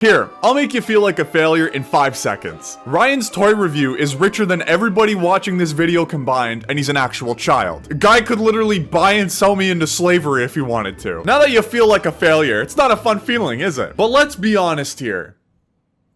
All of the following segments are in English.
Here, I'll make you feel like a failure in 5 seconds. Ryan's toy review is richer than everybody watching this video combined, and he's an actual child. A guy could literally buy and sell me into slavery if he wanted to. Now that you feel like a failure, it's not a fun feeling, is it? But let's be honest here.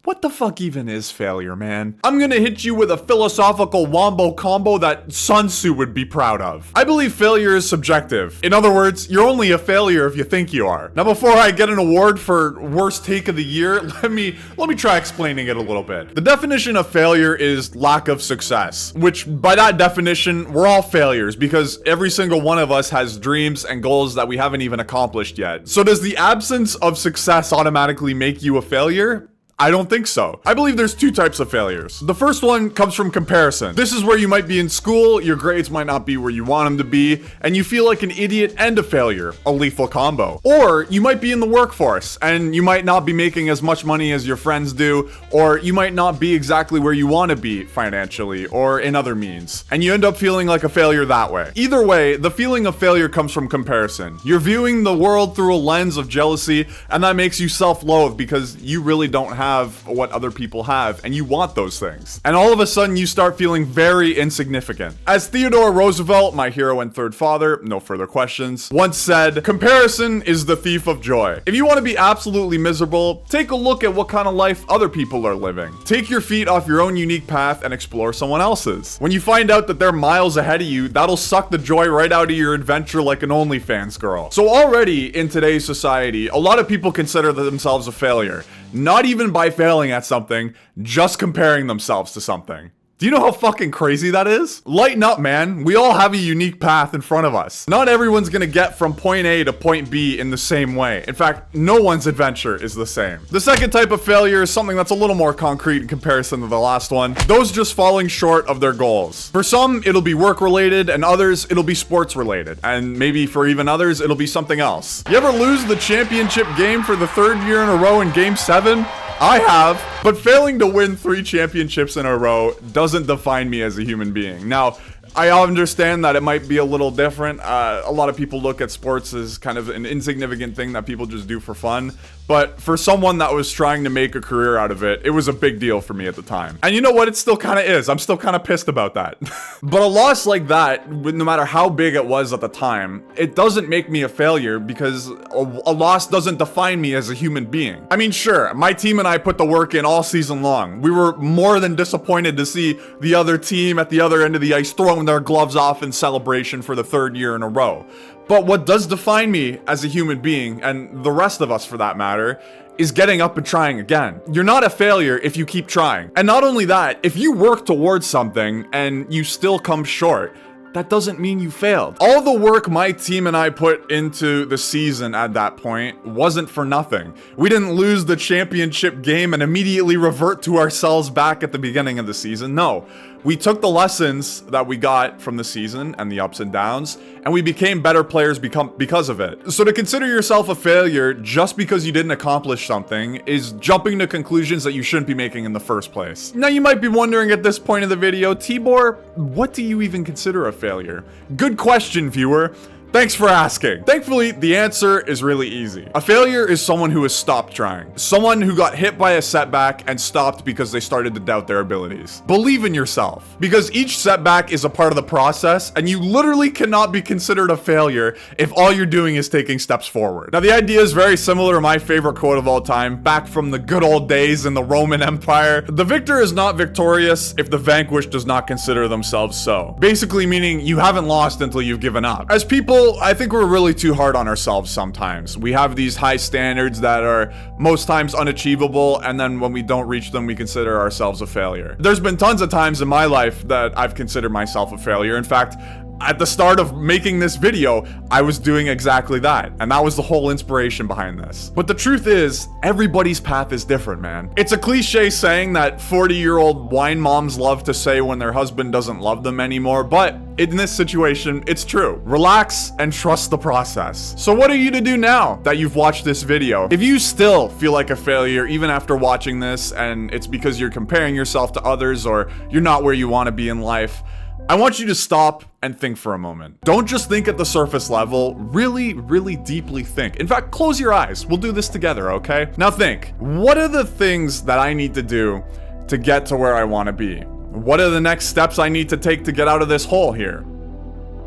What the fuck even is failure, man? I'm gonna hit you with a philosophical wombo combo that Sun Tzu would be proud of. I believe failure is subjective. In other words, you're only a failure if you think you are. Now, before I get an award for worst take of the year, let me try explaining it a little bit. The definition of failure is lack of success, which by that definition, we're all failures because every single one of us has dreams and goals that we haven't even accomplished yet. So does the absence of success automatically make you a failure? I don't think so. I believe there's two types of failures. The first one comes from comparison. This is where you might be in school, your grades might not be where you want them to be, and you feel like an idiot and a failure, a lethal combo. Or you might be in the workforce, and you might not be making as much money as your friends do, or you might not be exactly where you want to be financially, or in other means, and you end up feeling like a failure that way. Either way, the feeling of failure comes from comparison. You're viewing the world through a lens of jealousy, and that makes you self-loathe because you really don't have what other people have, and you want those things. And all of a sudden, you start feeling very insignificant. As Theodore Roosevelt, my hero and third father, no further questions, once said, comparison is the thief of joy. If you want to be absolutely miserable, take a look at what kind of life other people are living. Take your feet off your own unique path and explore someone else's. When you find out that they're miles ahead of you, that'll suck the joy right out of your adventure like an OnlyFans girl. So already in today's society, a lot of people consider themselves a failure. Not even by failing at something, just comparing themselves to something. Do you know how fucking crazy that is? Lighten up, man. We all have a unique path in front of us. Not everyone's gonna get from point A to point B in the same way. In fact, no one's adventure is the same. The second type of failure is something that's a little more concrete in comparison to the last one. Those just falling short of their goals. For some, it'll be work-related, and others, it'll be sports-related. And maybe for even others, it'll be something else. You ever lose the championship game for the third year in a row in Game 7? I have, but failing to win 3 championships in a row doesn't define me as a human being. Now, I understand that it might be a little different. A lot of people look at sports as kind of an insignificant thing that people just do for fun. But for someone that was trying to make a career out of it, it was a big deal for me at the time. And you know what? It still kind of is. I'm still kind of pissed about that. But a loss like that, no matter how big it was at the time, it doesn't make me a failure because a loss doesn't define me as a human being. I mean, sure, my team and I put the work in all season long. We were more than disappointed to see the other team at the other end of the ice throwing their gloves off in celebration for the third year in a row. But what does define me as a human being, and the rest of us for that matter, is getting up and trying again. You're not a failure if you keep trying. And not only that, if you work towards something and you still come short, that doesn't mean you failed. All the work my team and I put into the season at that point wasn't for nothing. We didn't lose the championship game and immediately revert to ourselves back at the beginning of the season. No, we took the lessons that we got from the season and the ups and downs, and we became better players because of it. So to consider yourself a failure just because you didn't accomplish something is jumping to conclusions that you shouldn't be making in the first place. Now you might be wondering at this point of the video, Tibor, what do you even consider a failure? Good question, viewer. Thanks for asking. Thankfully, the answer is really easy. A failure is someone who has stopped trying. Someone who got hit by a setback and stopped because they started to doubt their abilities. Believe in yourself, because each setback is a part of the process, and you literally cannot be considered a failure if all you're doing is taking steps forward. Now, the idea is very similar to my favorite quote of all time, back from the good old days in the Roman Empire. The victor is not victorious if the vanquished does not consider themselves so. Basically meaning you haven't lost until you've given up. As people, I think we're really too hard on ourselves sometimes. We have these high standards that are most times unachievable, and then when we don't reach them, we consider ourselves a failure. There's been tons of times in my life that I've considered myself a failure. In fact, at the start of making this video, I was doing exactly that, and that was the whole inspiration behind this. But the truth is, everybody's path is different, man. It's a cliche saying that 40-year-old wine moms love to say when their husband doesn't love them anymore, but in this situation, it's true. Relax and trust the process. So what are you to do now that you've watched this video? If you still feel like a failure even after watching this, and it's because you're comparing yourself to others or you're not where you want to be in life, I want you to stop and think for a moment. Don't just think at the surface level, really deeply think. In fact, close your eyes. We'll do this together, okay? Now think, what are the things that I need to do to get to where I want to be? What are the next steps I need to take to get out of this hole here?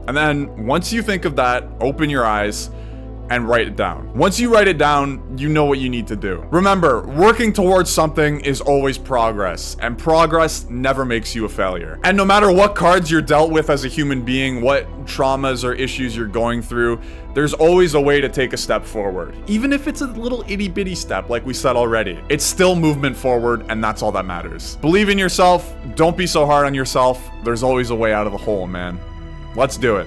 And then once you think of that, open your eyes and write it down. Once you write it down, you know what you need to do. Remember, working towards something is always progress, and progress never makes you a failure. And no matter what cards you're dealt with as a human being, what traumas or issues you're going through, there's always a way to take a step forward. Even if it's a little itty bitty step, like we said already, it's still movement forward, and that's all that matters. Believe in yourself, don't be so hard on yourself. There's always a way out of the hole, man. Let's do it.